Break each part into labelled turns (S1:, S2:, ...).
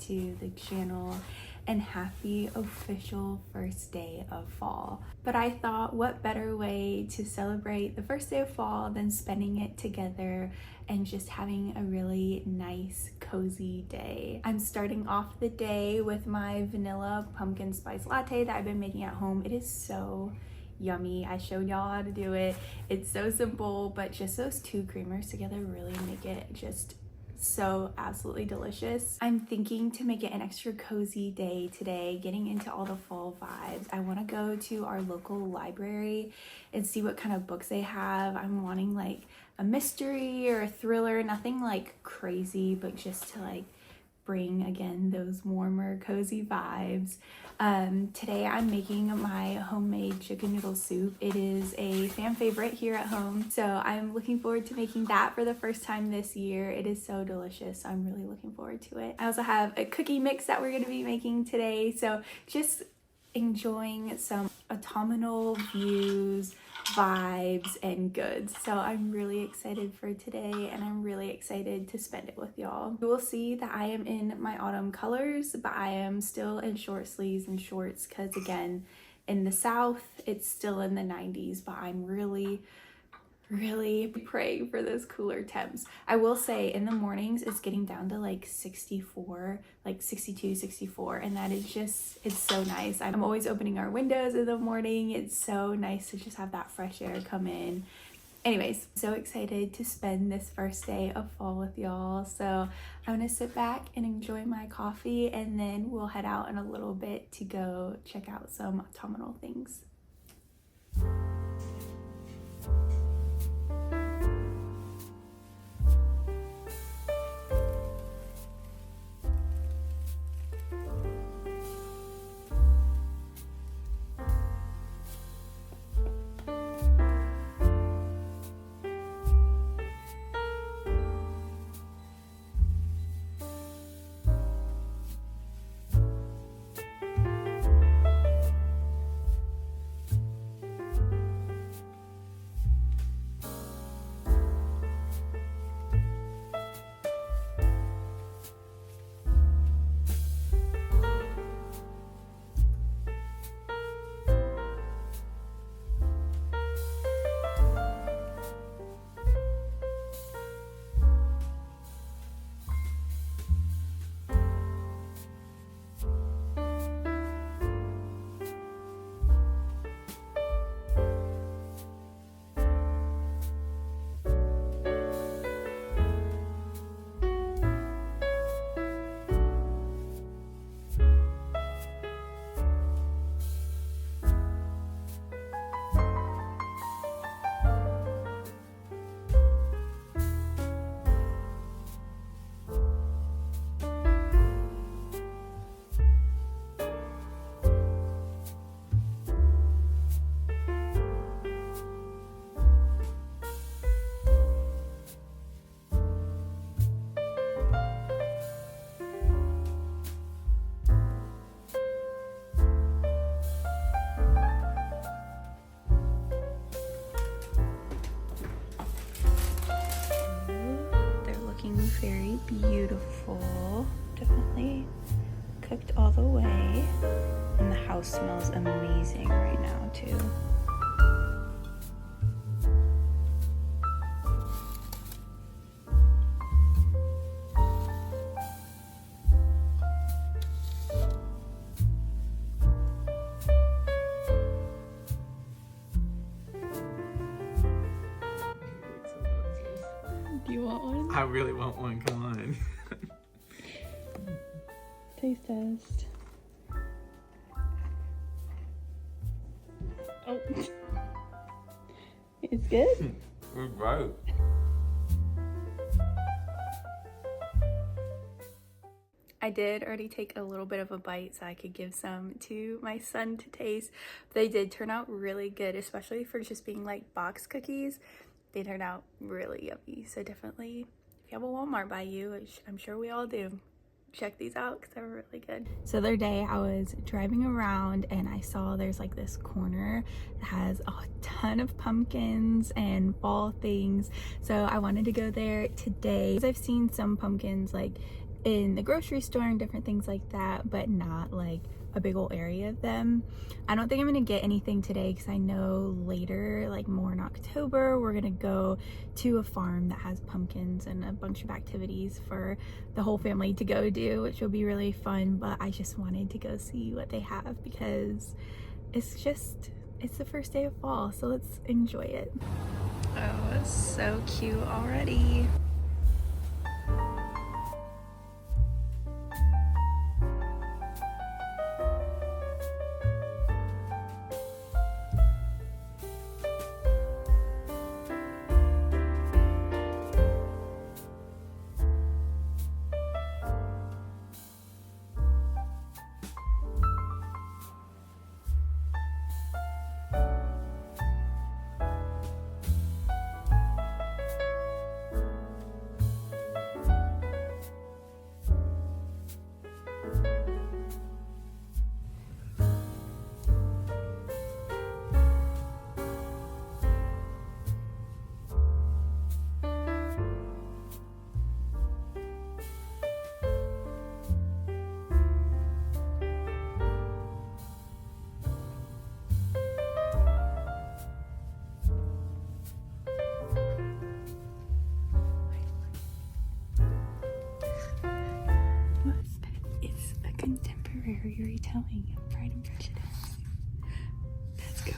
S1: to the channel and happy official first day of fall. But I thought, what better way to celebrate the first day of fall than spending it together and just having a really nice cozy day. I'm starting off the day with my vanilla pumpkin spice latte that I've been making at home. It is so yummy. I showed y'all how to do it. It's so simple, but just those two creamers together really make it just so absolutely delicious. I'm thinking to make it an extra cozy day today, getting into all the fall vibes. I want to go to our local library and see what kind of books they have. I'm wanting like a mystery or a thriller, nothing like crazy, but just to like bring again those warmer cozy vibes. Today I'm making my homemade chicken noodle soup. It is a fan favorite here at home, so I'm looking forward to making that for the first time this year. It is so delicious. I'm really looking forward to it. I also have a cookie mix that we're going to be making today, so just enjoying some autumnal views, vibes, and goods. So I'm really excited for today, and I'm really excited to spend it with y'all. You will see that I am in my autumn colors, but I am still in short sleeves and shorts because again, in the South, it's still in the 90s, but I'm really praying for those cooler temps. I will say in the mornings it's getting down to like 64, like 62, 64, and that is just, it's so nice. I'm always opening our windows in the morning. It's so nice to just have that fresh air come in. Anyways, so excited to spend this first day of fall with y'all. So I'm gonna sit back and enjoy my coffee, and then we'll head out in a little bit to go check out some autumnal things. Very beautiful, definitely cooked all the way, and the house smells amazing right now too. Do you want one?
S2: I really want one, come on.
S1: Taste test. Oh. It's good?
S2: It's right.
S1: I did already take a little bit of a bite so I could give some to my son to taste. They did turn out really good, especially for just being like box cookies. They turned out really yummy. So definitely, if you have a Walmart by you, which I'm sure we all do, check these out because they're really good. So the other day I was driving around and I saw there's like this corner that has a ton of pumpkins and fall things. So I wanted to go there today because I've seen some pumpkins like in the grocery store and different things like that, but not like a big old area of them. I don't think I'm gonna get anything today because I know later, like more in October, we're gonna go to a farm that has pumpkins and a bunch of activities for the whole family to go do, which will be really fun. But I just wanted to go see what they have because it's the first day of fall, so let's enjoy it. Oh, it's so cute already. It's a contemporary retelling of Pride and Prejudice. Let's go.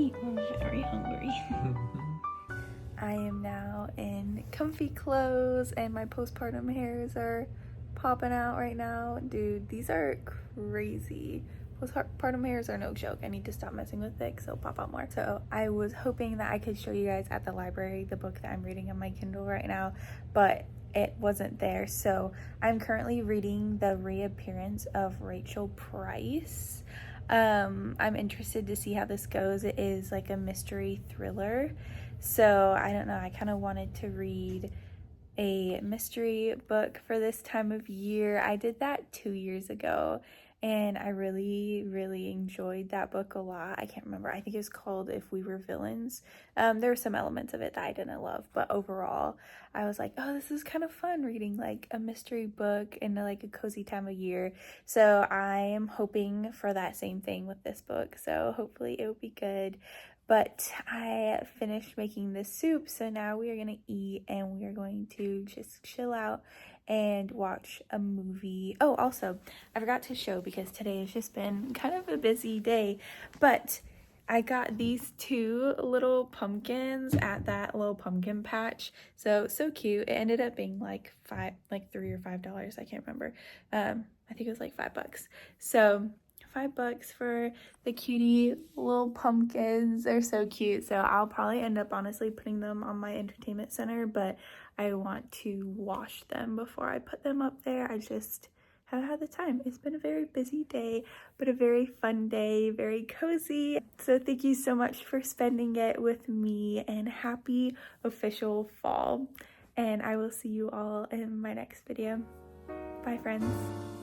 S1: eat. I'm very hungry. I am now in comfy clothes and my postpartum hairs are popping out right now. Dude, these are crazy. Postpartum hairs are no joke. I need to stop messing with it because they'll pop out more. So I was hoping that I could show you guys at the library the book that I'm reading on my Kindle right now, but it wasn't there. So I'm currently reading The Reappearance of Rachel Price. I'm interested to see how this goes. It is like a mystery thriller. So I don't know, I kind of wanted to read a mystery book for this time of year. I did that 2 years ago and I really enjoyed that book a lot. I can't remember. I think it was called If We Were Villains. There were some elements of it that I didn't love, but overall I was like, oh, this is kind of fun reading like a mystery book in like a cozy time of year. So I am hoping for that same thing with this book. So hopefully it will be good. But I finished making the soup, so now we are going to eat and we are going to just chill out and watch a movie. Oh, also, I forgot to show because today has just been kind of a busy day, but I got these 2 little pumpkins at that little pumpkin patch. So cute. It ended up being like $3 or $5. I can't remember. I think it was like $5. So $5 for the cutie little pumpkins. They're so cute. So I'll probably end up honestly putting them on my entertainment center, but I want to wash them before I put them up there. I just haven't had the time. It's been a very busy day, but a very fun day, very cozy. So thank you so much for spending it with me, and happy official fall. And I will see you all in my next video. Bye, friends.